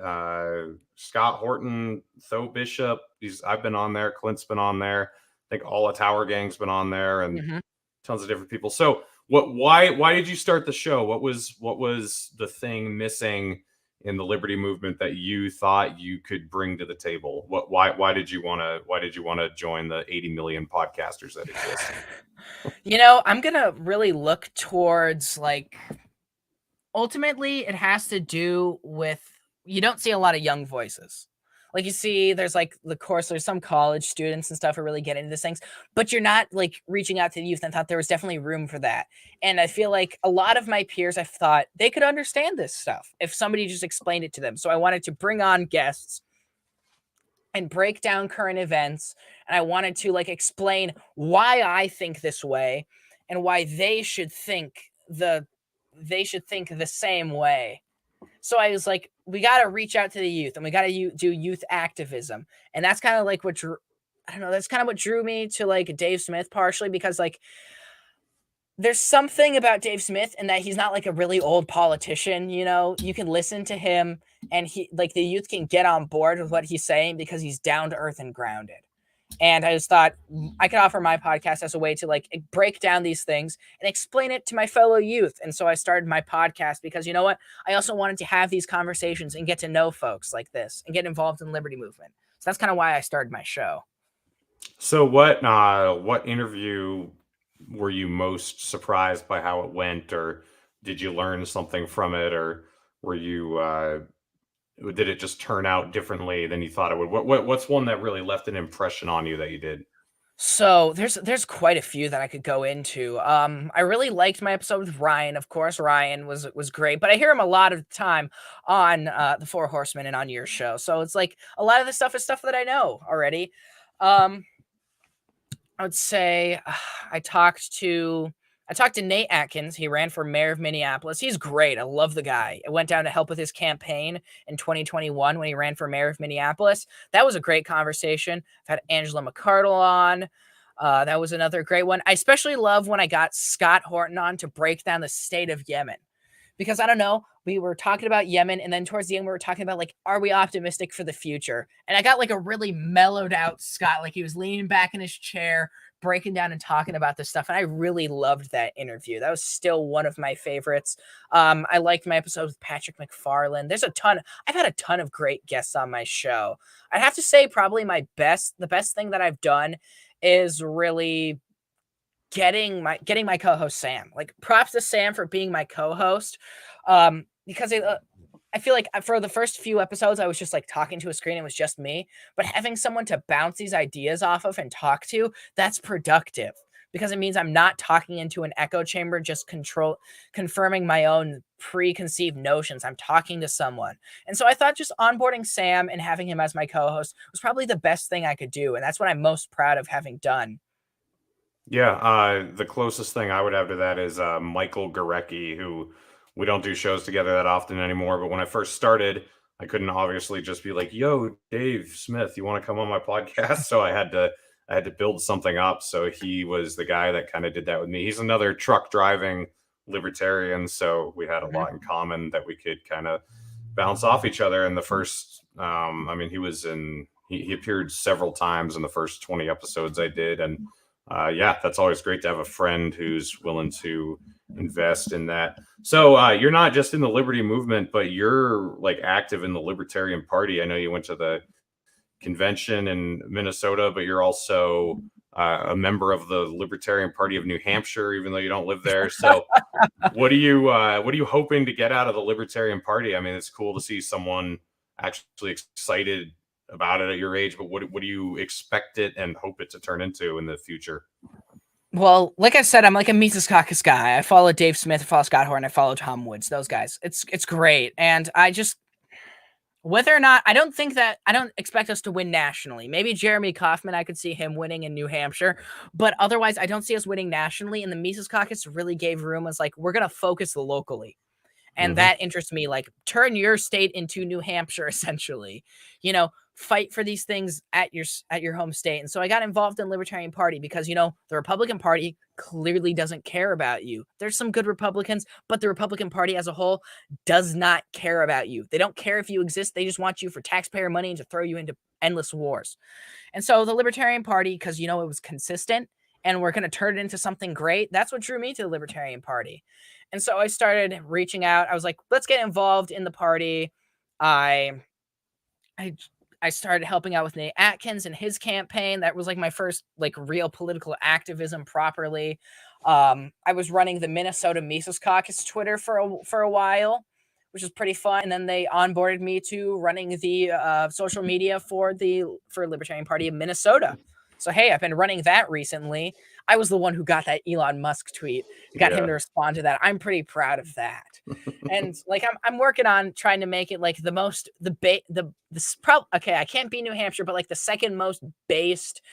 Scott Horton, Tho Bishop. I've been on there. Clint's been on there. I think all the Tower Gang's been on there, and tons of different people. So why did you start the show? What was the thing missing in the liberty movement that you thought you could bring to the table? Why did you want to join the 80 million podcasters that exist? You know, I'm going to really look towards like, ultimately it has to do with, you don't see a lot of young voices. Like you see, there's like there's some college students and stuff who really get into these things, but you're not like reaching out to the youth. And I thought there was definitely room for that. And I feel like a lot of my peers, I thought they could understand this stuff if somebody just explained it to them. So I wanted to bring on guests and break down current events. And I wanted to like explain why I think this way and why they should think the same way. So I was like, we got to reach out to the youth and we got to do youth activism. And that's kind of like that's kind of what drew me to like Dave Smith, partially because like there's something about Dave Smith in that he's not like a really old politician, you know, you can listen to him and the youth can get on board with what he's saying because he's down to earth and grounded. And I just thought I could offer my podcast as a way to like break down these things and explain it to my fellow youth. And so I started my podcast because, you know what? I also wanted to have these conversations and get to know folks like this and get involved in the liberty movement. So that's kind of why I started my show. So what interview were you most surprised by how it went, or did you learn something from it, or were you did it just turn out differently than you thought it would? What's one that really left an impression on you that you did? So there's quite a few that I could go into. I really liked my episode with Ryan. Of course, Ryan was great, but I hear him a lot of the time on the Four Horsemen and on your show. So it's like a lot of the stuff is stuff that I know already. I would say I I talked to Nate Atkins. He ran for mayor of Minneapolis. He's great. I love the guy. I went down to help with his campaign in 2021 when he ran for mayor of Minneapolis. That was a great conversation. I've had Angela McCardle on. That was another great one. I especially love when I got Scott Horton on to break down the state of Yemen. Because I don't know, we were talking about Yemen, and then towards the end we were talking about, like, are we optimistic for the future? And I got like a really mellowed out Scott, like he was leaning back in his chair, breaking down and talking about this stuff. And I really loved that interview. That was still one of my favorites. I liked my episode with Patrick McFarland. I've had a ton of great guests on my show. I'd have to say probably the best thing that I've done is really getting my co-host Sam. Like, props to Sam for being my co-host. Because I feel like for the first few episodes, I was just like talking to a screen. It was just me, but having someone to bounce these ideas off of and talk to, that's productive because it means I'm not talking into an echo chamber, just confirming my own preconceived notions. I'm talking to someone. And so I thought just onboarding Sam and having him as my co-host was probably the best thing I could do. And that's what I'm most proud of having done. Yeah, the closest thing I would have to that is Michael Gorecki, who we don't do shows together that often anymore. But when I first started, I couldn't obviously just be like, "Yo, Dave Smith, you want to come on my podcast?" So I had to build something up. So he was the guy that kind of did that with me. He's another truck driving libertarian, so we had a lot in common that we could kind of bounce off each other. In the first, I mean, he appeared several times in the first 20 episodes I did, and yeah, that's always great to have a friend who's willing to invest in that. So you're not just in the liberty movement, but you're like active in the Libertarian Party. I know you went to the convention in Minnesota, but you're also a member of the Libertarian Party of New Hampshire, even though you don't live there. So what are you hoping to get out of the Libertarian Party? I mean, it's cool to see someone actually excited about it at your age, but what do you expect it and hope it to turn into in the future? Well, like I said, I'm like a Mises Caucus guy. I follow Dave Smith, I follow Scott Horton, I follow Tom Woods, those guys. It's great. And whether or not, I don't expect us to win nationally. Maybe Jeremy Kauffman, I could see him winning in New Hampshire, but otherwise I don't see us winning nationally. And the Mises Caucus really gave room as like, we're going to focus locally. And that interests me, like, turn your state into New Hampshire, essentially, fight for these things at your home state. And so I got involved in Libertarian Party because, the Republican Party clearly doesn't care about you. There's some good Republicans, but the Republican Party as a whole does not care about you. They don't care if you exist. They just want you for taxpayer money and to throw you into endless wars. And so the Libertarian Party, because, it was consistent and we're going to turn it into something great. That's what drew me to the Libertarian Party. And so I started reaching out. I was like, let's get involved in the party. I started helping out with Nate Atkins and his campaign. That was like my first like real political activism properly. I was running the Minnesota Mises Caucus Twitter for a while, which was pretty fun. And then they onboarded me to running the social media for Libertarian Party of Minnesota. So, hey, I've been running that recently. I was the one who got that Elon Musk tweet, got him to respond to that. I'm pretty proud of that. And like, I'm working on trying to make it like I can't be New Hampshire, but like the second most based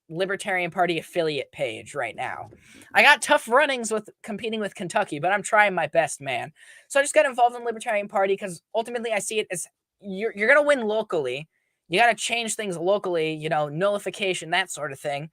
Libertarian Party affiliate page right now. I got tough runnings with competing with Kentucky, but I'm trying my best, man. So I just got involved in the Libertarian Party because ultimately I see it as you're going to win locally. You got to change things locally, nullification, that sort of thing.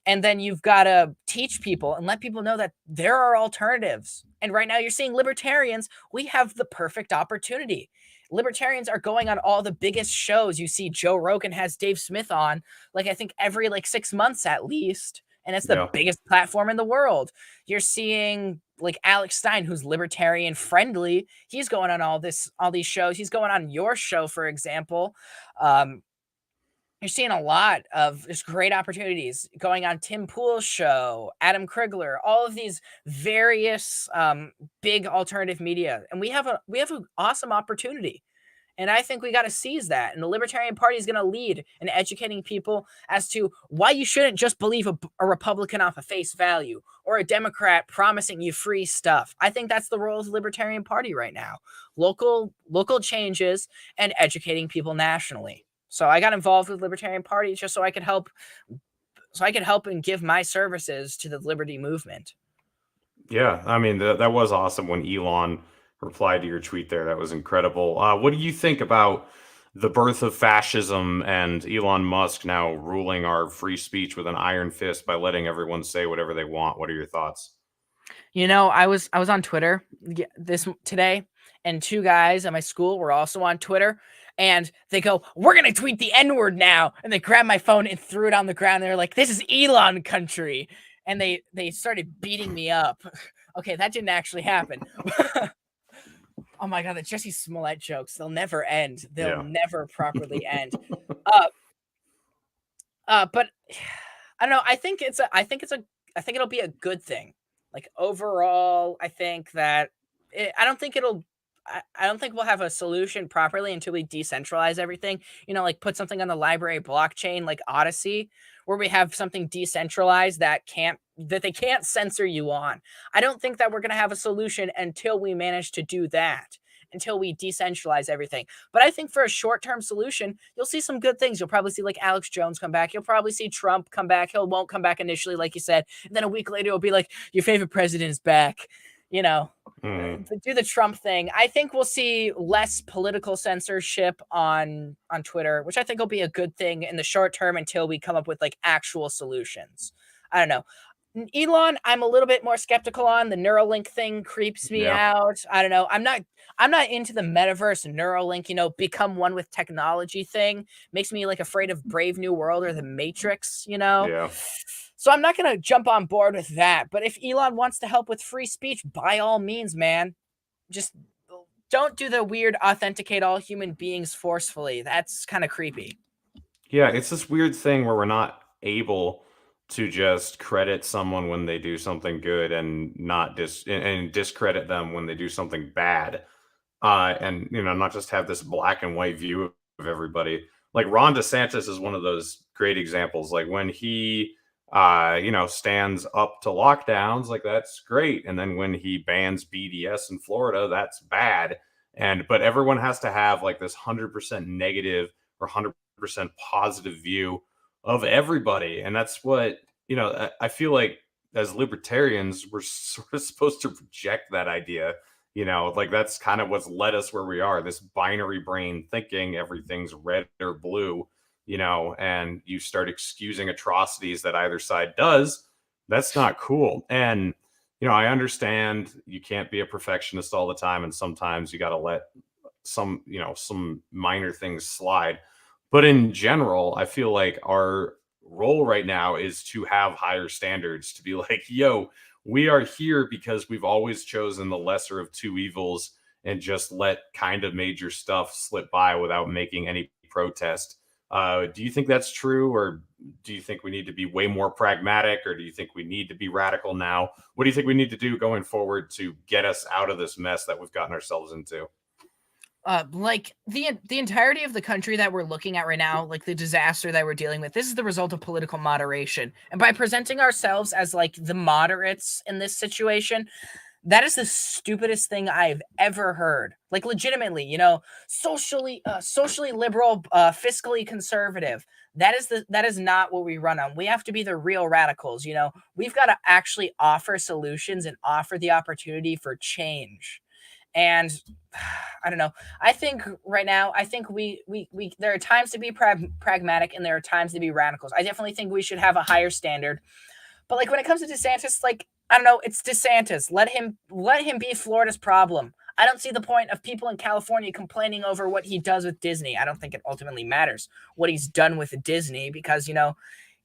And then you've got to teach people and let people know that there are alternatives. And right now you're seeing libertarians. We have the perfect opportunity. Libertarians are going on all the biggest shows. You see Joe Rogan has Dave Smith on, like, I think every 6 months at least. And it's the biggest platform in the world. You're seeing like Alex Stein, who's libertarian friendly. He's going on all these shows. He's going on your show, for example. You're seeing a lot of just great opportunities going on Tim Pool's show, Adam Krigler, all of these various big alternative media. And we have an awesome opportunity. And I think we got to seize that. And the Libertarian Party is going to lead in educating people as to why you shouldn't just believe a Republican off of face value or a Democrat promising you free stuff. I think that's the role of the Libertarian Party right now. Local changes and educating people nationally. So I got involved with Libertarian Party just so I could help and give my services to the liberty movement. Yeah, I mean, that was awesome when Elon replied to your tweet there. That was incredible. What do you think about the birth of fascism and Elon Musk now ruling our free speech with an iron fist by letting everyone say whatever they want? What are your thoughts? You know, I was on Twitter today, and two guys at my school were also on Twitter, and they go, "We're gonna tweet the N-word now," and they grabbed my phone and threw it on the ground. They're like, "This is Elon country," and they started beating me up. Okay, that didn't actually happen. Oh my god, the Jesse Smollett jokes—they'll never end. They'll never properly end. But I don't know. I think it'll be a good thing. Like overall, I think that I don't think we'll have a solution properly until we decentralize everything. You know, like put something on the library blockchain like Odyssey, where we have something decentralized that they can't censor you on. I don't think that we're going to have a solution until we manage to do that, until we decentralize everything. But I think for a short-term solution, you'll see some good things. You'll probably see like Alex Jones come back. You'll probably see Trump come back. He won't come back initially, like you said. And then a week later, it'll be like, your favorite president is back. You know, do the Trump thing. I think we'll see less political censorship on Twitter, which I think will be a good thing in the short term until we come up with like actual solutions. I don't know. Elon, I'm a little bit more skeptical on. The Neuralink thing creeps me out. I don't know. I'm not into the metaverse Neuralink, you know, become one with technology thing. Makes me like afraid of Brave New World or the Matrix, you know? Yeah. So I'm not going to jump on board with that. But if Elon wants to help with free speech, by all means, man, just don't do the weird authenticate all human beings forcefully. That's kind of creepy. Yeah, it's this weird thing where we're not able to just credit someone when they do something good and not discredit them when they do something bad. And, you know, not just have this black and white view of everybody. Like Ron DeSantis is one of those great examples. Like when he, you know, stands up to lockdowns, like that's great. And then when he bans BDS in Florida, that's bad. But everyone has to have like this 100% negative or 100% positive view of everybody. And that's what, you know, I feel like as libertarians, we're sort of supposed to reject that idea. You know, like that's kind of what's led us where we are, this binary brain thinking everything's red or blue, you know, and you start excusing atrocities that either side does. That's not cool. And, you know, I understand you can't be a perfectionist all the time. And sometimes you got to let some minor things slide. But in general, I feel like our role right now is to have higher standards, to be like, yo, we are here because we've always chosen the lesser of two evils and just let kind of major stuff slip by without making any protest. Do you think that's true? Or do you think we need to be way more pragmatic? Or do you think we need to be radical now? What do you think we need to do going forward to get us out of this mess that we've gotten ourselves into? Like the entirety of the country that we're looking at right now, like the disaster that we're dealing with, this is the result of political moderation. And by presenting ourselves as like the moderates in this situation, that is the stupidest thing I've ever heard. Like legitimately, you know, socially liberal, fiscally conservative. That is not what we run on. We have to be the real radicals. You know, we've got to actually offer solutions and offer the opportunity for change. And I don't know. I think right now, we there are times to be pragmatic and there are times to be radicals. I definitely think we should have a higher standard. But like when it comes to DeSantis, like, I don't know, it's DeSantis. Let him be Florida's problem. I don't see the point of people in California complaining over what he does with Disney. I don't think it ultimately matters what he's done with Disney because, you know,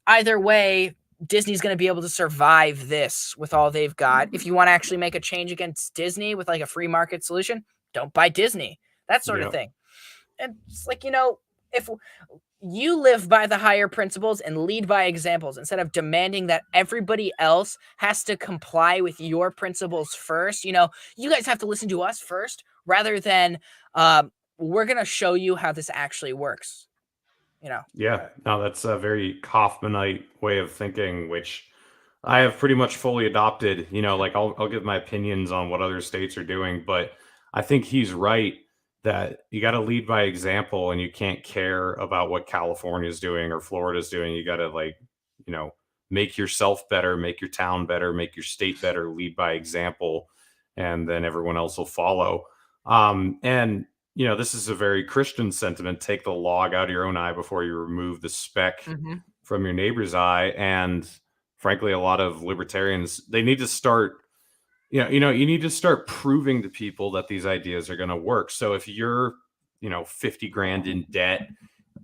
either way, Disney's going to be able to survive this with all they've got. If you want to actually make a change against Disney with like a free market solution, don't buy Disney, that sort of thing. And it's like, you know, if you live by the higher principles and lead by examples instead of demanding that everybody else has to comply with your principles first, you know, you guys have to listen to us first rather than we're going to show you how this actually works. You know? Yeah, no, that's a very Kaufmanite way of thinking, which I have pretty much fully adopted. You know, like I'll give my opinions on what other states are doing, but I think he's right that you got to lead by example and you can't care about what California is doing or Florida is doing. You got to, like, you know, make yourself better, make your town better, make your state better, lead by example, and then everyone else will follow. And this is a very Christian sentiment. Take the log out of your own eye before you remove the speck from your neighbor's eye. And frankly, a lot of libertarians, they need to start, you need to start proving to people that these ideas are going to work. So if you're, 50 grand in debt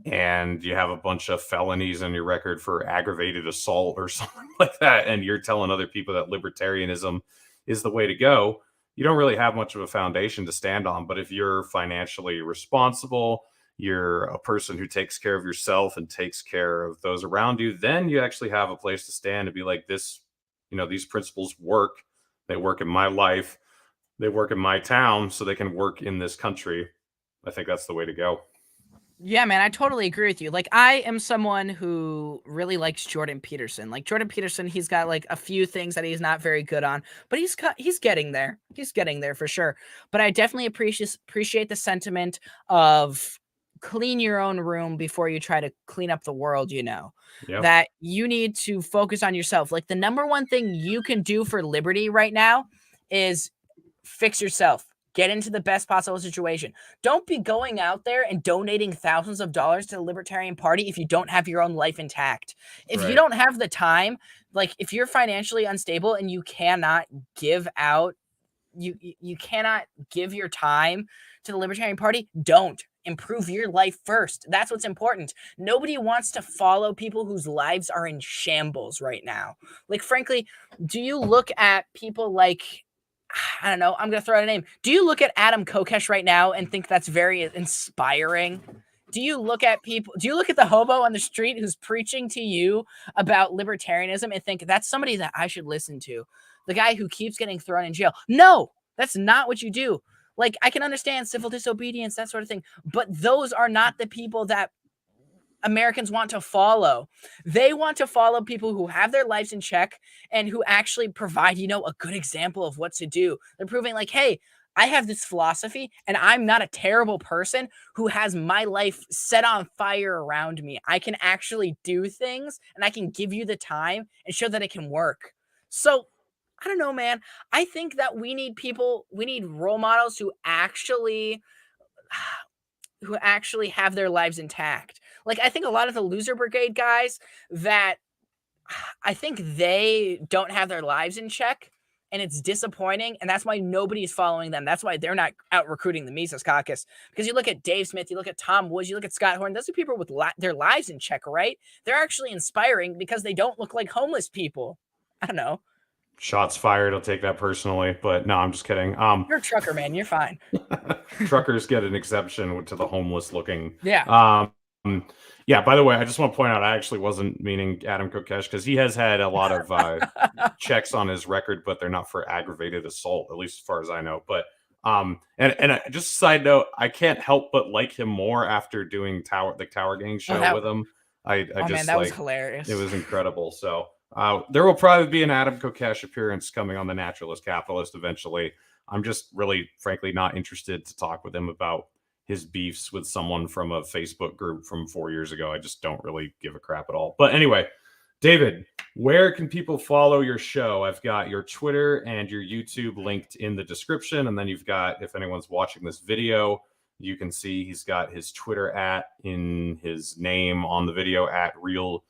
and you have a bunch of felonies on your record for aggravated assault or something like that, and you're telling other people that libertarianism is the way to go, you don't really have much of a foundation to stand on. But if you're financially responsible, you're a person who takes care of yourself and takes care of those around you, then you actually have a place to stand and be like, this, these principles work. They work in my life. They work in my town, so they can work in this country. I think that's the way to go. Yeah, man, I totally agree with you. Like, I am someone who really likes Jordan Peterson. Like, Jordan Peterson, he's got like a few things that he's not very good on, but he's getting there. He's getting there for sure. But I definitely appreciate the sentiment of clean your own room before you try to clean up the world, that you need to focus on yourself. Like, the number one thing you can do for liberty right now is fix yourself. Get into the best possible situation. Don't be going out there and donating thousands of dollars to the Libertarian Party if you don't have your own life intact. If you don't have the time, like if you're financially unstable and you cannot give out, you cannot give your time to the Libertarian Party, don't. Improve your life first. That's what's important. Nobody wants to follow people whose lives are in shambles right now. Like, frankly, do you look at people like, I don't know, I'm going to throw out a name. Do you look at Adam Kokesh right now and think that's very inspiring? Do you look at the hobo on the street who's preaching to you about libertarianism and think that's somebody that I should listen to? The guy who keeps getting thrown in jail. No, that's not what you do. Like, I can understand civil disobedience, that sort of thing, but those are not the people that Americans want to follow. They want to follow people who have their lives in check and who actually provide, a good example of what to do. They're proving like, hey, I have this philosophy and I'm not a terrible person who has my life set on fire around me. I can actually do things and I can give you the time and show that it can work. So I don't know, man. I think that we need role models who actually have their lives intact. Like, I think a lot of the loser brigade guys that I think they don't have their lives in check, and it's disappointing, and that's why nobody's following them. That's why they're not out recruiting the Mises Caucus. Because you look at Dave Smith, you look at Tom Woods, you look at Scott Horn, those are people with their lives in check, right? They're actually inspiring because they don't look like homeless people. I don't know. Shots fired. I'll take that personally, but no, I'm just kidding. You're a trucker, man. You're fine. Truckers get an exception to the homeless looking. Yeah. Yeah. By the way, I just want to point out, I actually wasn't meaning Adam Kokesh because he has had a lot of checks on his record, but they're not for aggravated assault, at least as far as I know. But and just a side note, I can't help but like him more after doing the Tower Gang show with him. I just man, that was hilarious. It was incredible. So. There will probably be an Adam Kokesh appearance coming on the Naturalist Capitalist eventually. I'm just really, frankly, not interested to talk with him about his beefs with someone from a Facebook group from 4 years ago. I just don't really give a crap at all. But anyway, David, where can people follow your show? I've got your Twitter and your YouTube linked in the description. And then you've got, if anyone's watching this video, you can see he's got his Twitter in his name on the video @Real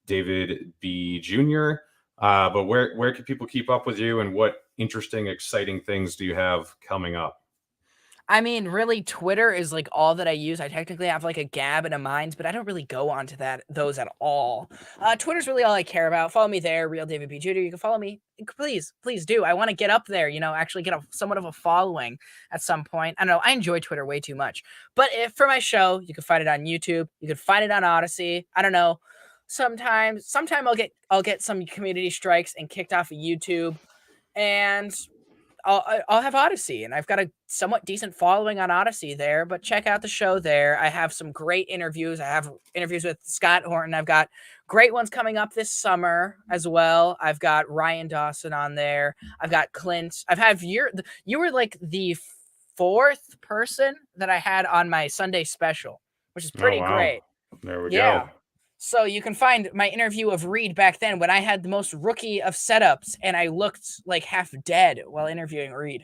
David B. Jr. But where can people keep up with you, and what interesting, exciting things do you have coming up? I mean, really, Twitter is like all that I use. I technically have like a Gab and a Minds, but I don't really go onto those at all. Twitter's really all I care about. Follow me there, Real David B. Jr. You can follow me. Please do. I want to get up there, actually get somewhat of a following at some point. I don't know. I enjoy Twitter way too much. But for my show, you can find it on YouTube. You can find it on Odyssey. I don't know. Sometime I'll get some community strikes and kicked off of YouTube, and I'll have Odyssey, and I've got a somewhat decent following on Odyssey there. But check out the show there. I have some great interviews. I have interviews with Scott Horton. I've got great ones coming up this summer as well. I've got Ryan Dawson on there. I've got Clint. You were like the fourth person that I had on my Sunday special, which is pretty great. There we go. So you can find my interview of Reed back then when I had the most rookie of setups and I looked like half dead while interviewing Reed.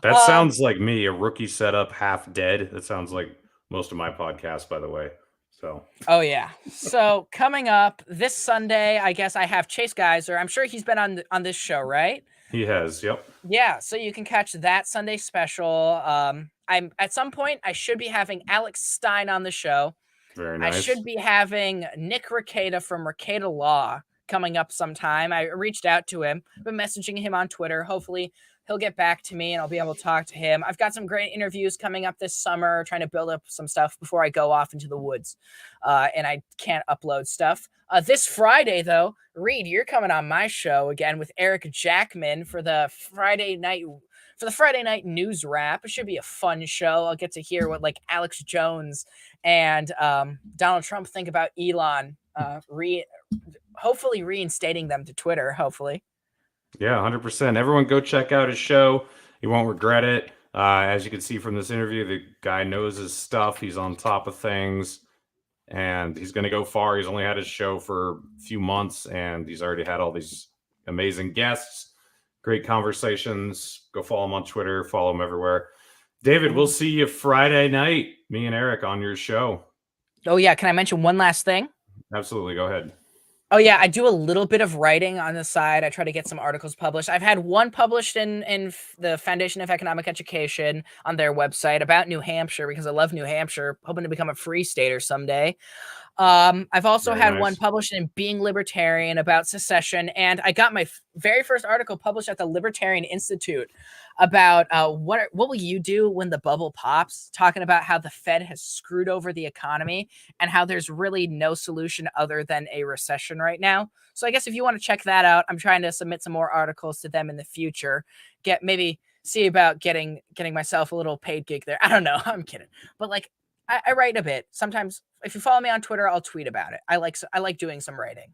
That sounds like me, a rookie setup, half dead. That sounds like most of my podcasts, by the way. So. Oh yeah. So coming up this Sunday, I guess I have Chase Geyser. I'm sure he's been on this show, right? He has. Yep. Yeah. So you can catch that Sunday special. I'm at some point I should be having Alex Stein on the show. Very nice. I should be having Nick Rekieta from Rekieta Law coming up sometime. I reached out to him. I've been messaging him on Twitter. Hopefully he'll get back to me and I'll be able to talk to him. I've got some great interviews coming up this summer, trying to build up some stuff before I go off into the woods. And I can't upload stuff. This Friday, though, Reed, you're coming on my show again with Eric Jackman for the Friday night news wrap. It should be a fun show. I'll get to hear what like Alex Jones and Donald Trump think about Elon, hopefully reinstating them to Twitter, hopefully. Yeah, 100%. Everyone go check out his show. You won't regret it. As you can see from this interview, the guy knows his stuff. He's on top of things, and he's going to go far. He's only had his show for a few months, and he's already had all these amazing guests, great conversations. Go follow him on Twitter, follow him everywhere. David, we'll see you Friday night, me and Eric, on your show. Oh, yeah. Can I mention one last thing? Absolutely. Go ahead. Oh, yeah. I do a little bit of writing on the side. I try to get some articles published. I've had one published in the Foundation of Economic Education on their website about New Hampshire because I love New Hampshire, hoping to become a free stater someday. I've also had one published in Being Libertarian about secession, and I got my very first article published at the Libertarian Institute about what will you do when the bubble pops, talking about how the Fed has screwed over the economy and how there's really no solution other than a recession right now. So I guess if you want to check that out, I'm trying to submit some more articles to them in the future, see about getting myself a little paid gig there. I don't know. I'm kidding. But like, I write a bit. Sometimes if you follow me on Twitter, I'll tweet about it. I like doing some writing.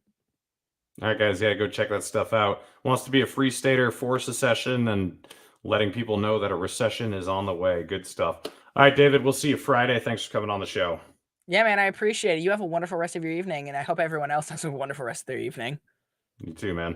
All right, guys. Yeah, go check that stuff out. Wants to be a free stater for secession and letting people know that a recession is on the way. Good stuff. All right, David, we'll see you Friday. Thanks for coming on the show. Yeah, man, I appreciate it. You have a wonderful rest of your evening, and I hope everyone else has a wonderful rest of their evening. You too, man.